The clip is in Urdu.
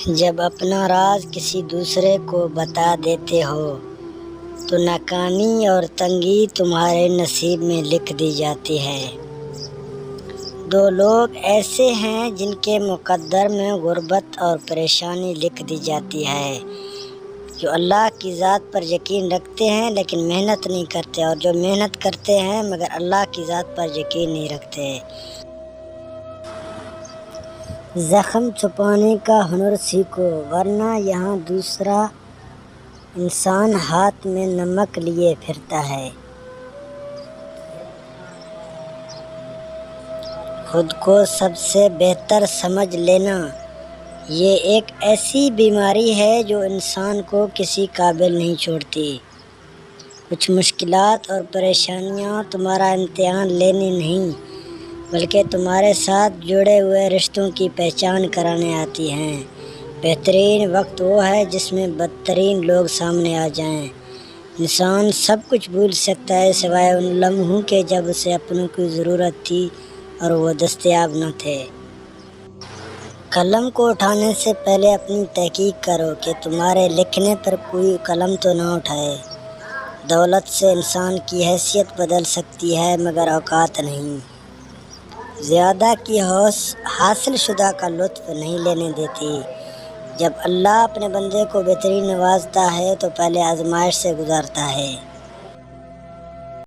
جب اپنا راز کسی دوسرے کو بتا دیتے ہو تو ناکامی اور تنگی تمہارے نصیب میں لکھ دی جاتی ہے۔ دو لوگ ایسے ہیں جن کے مقدر میں غربت اور پریشانی لکھ دی جاتی ہے، جو اللہ کی ذات پر یقین رکھتے ہیں لیکن محنت نہیں کرتے، اور جو محنت کرتے ہیں مگر اللہ کی ذات پر یقین نہیں رکھتے۔ زخم چھپانے کا ہنر سیکھو، ورنہ یہاں دوسرا انسان ہاتھ میں نمک لیے پھرتا ہے۔ خود کو سب سے بہتر سمجھ لینا یہ ایک ایسی بیماری ہے جو انسان کو کسی قابل نہیں چھوڑتی۔ کچھ مشکلات اور پریشانیاں تمہارا امتحان لینے نہیں بلکہ تمہارے ساتھ جڑے ہوئے رشتوں کی پہچان کرانے آتی ہیں۔ بہترین وقت وہ ہے جس میں بدترین لوگ سامنے آ جائیں۔ انسان سب کچھ بھول سکتا ہے سوائے ان لمحوں کے جب اسے اپنوں کی ضرورت تھی اور وہ دستیاب نہ تھے۔ قلم کو اٹھانے سے پہلے اپنی تحقیق کرو کہ تمہارے لکھنے پر کوئی قلم تو نہ اٹھائے۔ دولت سے انسان کی حیثیت بدل سکتی ہے مگر اوقات نہیں۔ زیادہ کی حاصل شدہ کا لطف نہیں لینے دیتی۔ جب اللہ اپنے بندے کو بہترین نوازتا ہے تو پہلے آزمائش سے گزارتا ہے۔